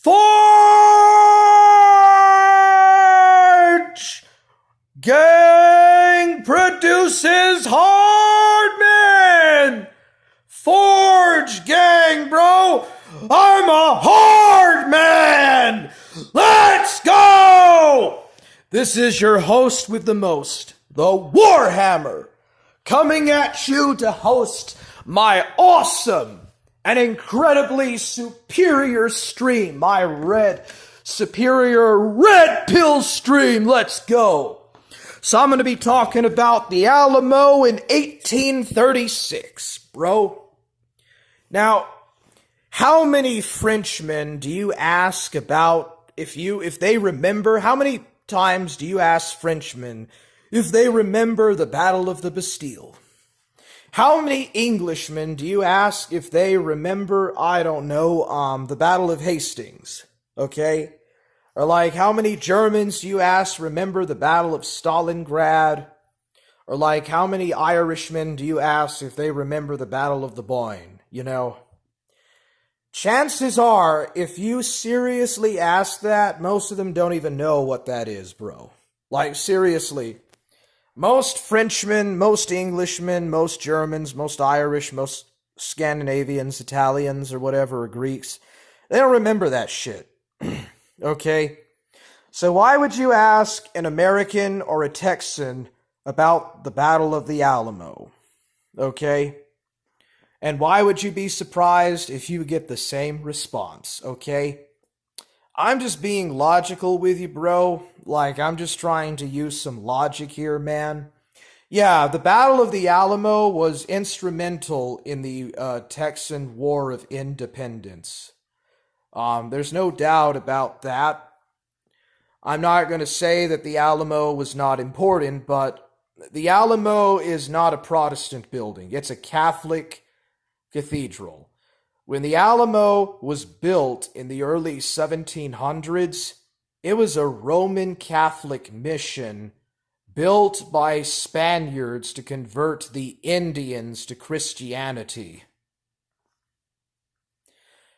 Forge Gang produces hard man. Forge Gang, bro. I'm a hard man. Let's go. This is your host with the most, the Warhammer, coming at you to host my awesome and incredibly superior stream, my superior red pill stream. Let's go. So I'm going to be talking about the Alamo in 1836, bro. Now, how many Frenchmen do you ask about if they remember? How many times do you ask Frenchmen if they remember the Battle of the Bastille? How many Englishmen do you ask if they remember, I don't know, the Battle of Hastings? Okay? Or like, how many Germans do you ask remember the Battle of Stalingrad? Or like, how many Irishmen do you ask if they remember the Battle of the Boyne? You know? Chances are, if you seriously ask that, most of them don't even know what that is, bro. Like, seriously. Most Frenchmen, most Englishmen, most Germans, most Irish, most Scandinavians, Italians, or whatever, or Greeks, they don't remember that shit. Okay? So why would you ask an American or a Texan about the Battle of the Alamo? Okay? And why would you be surprised if you get the same response? Okay? I'm just being logical with you, bro. Like, I'm just trying to use some logic here, man. Yeah, the Battle of the Alamo was instrumental in the Texan War of Independence. There's no doubt about that. I'm not going to say that the Alamo was not important, but the Alamo is not a Protestant building. It's a Catholic cathedral. When the Alamo was built in the early 1700s, it was a Roman Catholic mission built by Spaniards to convert the Indians to Christianity.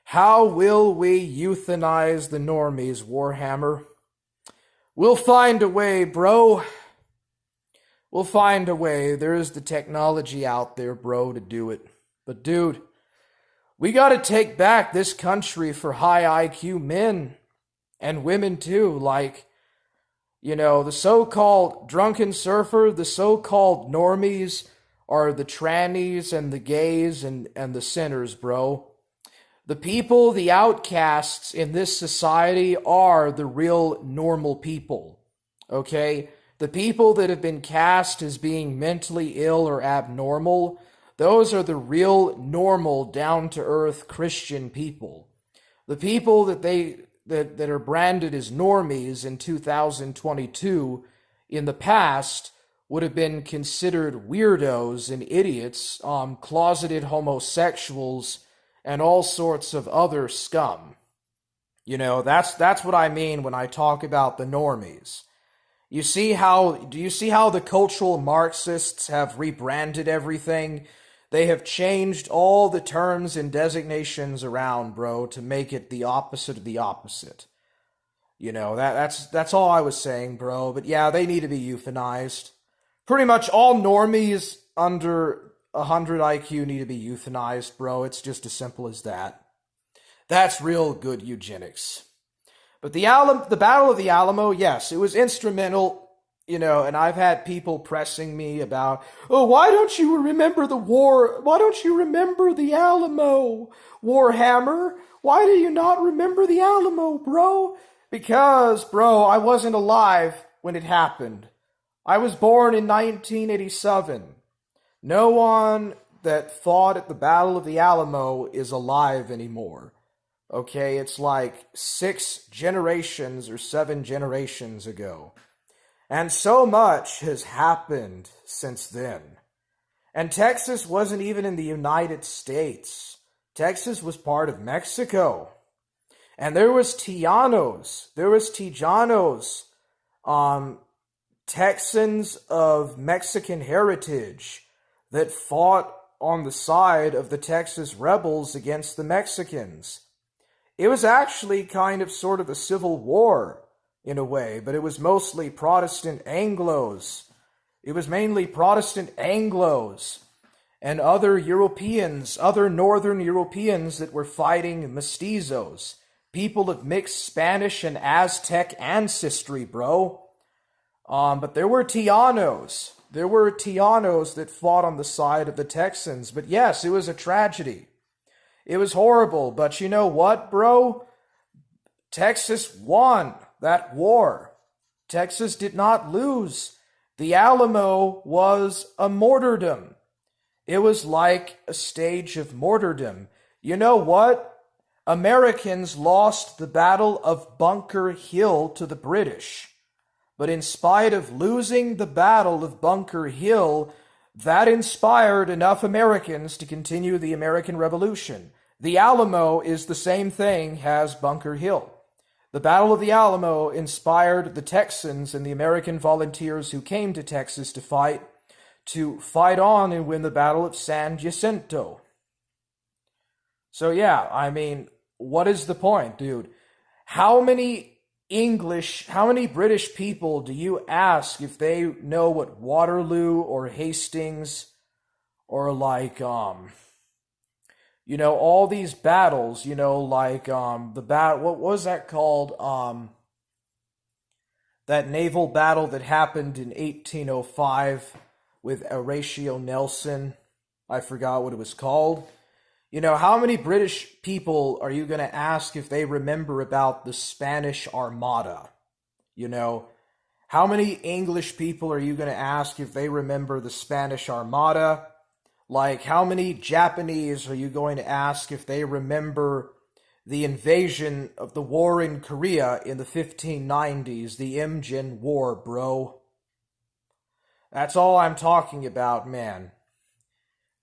How will we euthanize the normies, Warhammer? We'll find a way, bro. We'll find a way. There is the technology out there, bro, to do it. But dude, we gotta take back this country for high IQ men and women too. Like, you know, the so-called drunken surfer, the so-called normies are the trannies and the gays and the sinners, bro. The people, the outcasts in this society are the real normal people, okay? The people that have been cast as being mentally ill or abnormal, those are the real normal, down-to-earth Christian people. The people that are branded as normies in 2022 in the past would have been considered weirdos and idiots, closeted homosexuals, and all sorts of other scum. You know, that's what I mean when I talk about the normies. Do you see how the cultural Marxists have rebranded everything? They have changed all the terms and designations around, bro, to make it the opposite of the opposite. You know, that's all I was saying, bro. But yeah, they need to be euthanized. Pretty much all normies under 100 IQ need to be euthanized, bro. It's just as simple as that. That's real good eugenics. But the Battle of the Alamo, yes, it was instrumental. You know, and I've had people pressing me about, oh, why don't you remember the war? Why don't you remember the Alamo, Warhammer? Why do you not remember the Alamo, bro? Because, bro, I wasn't alive when it happened. I was born in 1987. No one that fought at the Battle of the Alamo is alive anymore. Okay, it's like 6 generations or 7 generations ago. And so much has happened since then. And Texas wasn't even in the United States. Texas was part of Mexico. And there was Tijanos, Texans of Mexican heritage that fought on the side of the Texas rebels against the Mexicans. It was actually kind of sort of a civil war in a way, but it was mostly Protestant Anglos. It was mainly Protestant Anglos and other Europeans, other Northern Europeans that were fighting mestizos, people of mixed Spanish and Aztec ancestry, bro. But there were Tianos. There were Tianos that fought on the side of the Texans. But yes, it was a tragedy. It was horrible. But you know what, bro? Texas won that war. Texas did not lose. The Alamo was a martyrdom. It was like a stage of martyrdom. You know what? Americans lost the Battle of Bunker Hill to the British. But in spite of losing the Battle of Bunker Hill, that inspired enough Americans to continue the American Revolution. The Alamo is the same thing as Bunker Hill. The Battle of the Alamo inspired the Texans and the American volunteers who came to Texas to fight on and win the Battle of San Jacinto. So yeah, I mean, what is the point, dude? How many British people do you ask if they know what Waterloo or Hastings or like, all these battles, what was that called? That naval battle that happened in 1805 with Horatio Nelson. I forgot what it was called. How many British people are you going to ask if they remember about the Spanish Armada? How many English people are you going to ask if they remember the Spanish Armada? Like, how many Japanese are you going to ask if they remember the invasion of the war in Korea in the 1590s, the Imjin War, bro? That's all I'm talking about, man.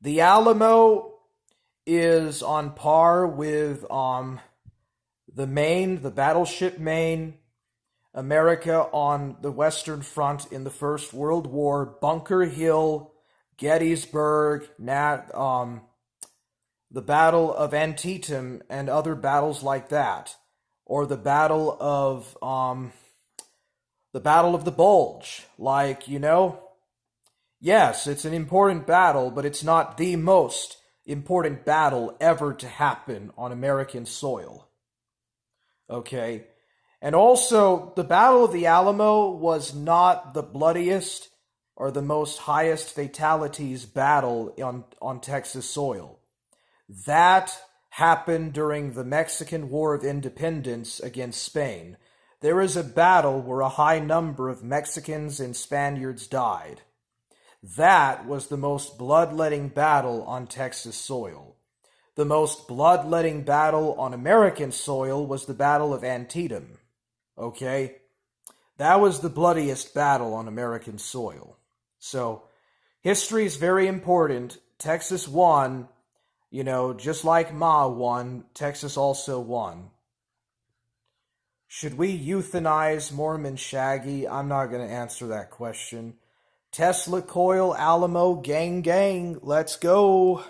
The Alamo is on par with the battleship Maine, America on the Western Front in the First World War, Bunker Hill, Gettysburg, the Battle of Antietam, and other battles like that, or the Battle of the Bulge. Yes, it's an important battle, but it's not the most important battle ever to happen on American soil. Okay? And also, the Battle of the Alamo was not the bloodiest or the most highest fatalities battle on Texas soil. That happened during the Mexican War of Independence against Spain. There is a battle where a high number of Mexicans and Spaniards died. That was the most bloodletting battle on Texas soil. The most bloodletting battle on American soil was the Battle of Antietam. Okay? That was the bloodiest battle on American soil. So, history is very important. Texas won. Just like Ma won, Texas also won. Should we euthanize Mormon Shaggy? I'm not going to answer that question. Tesla Coil, Alamo, gang, let's go.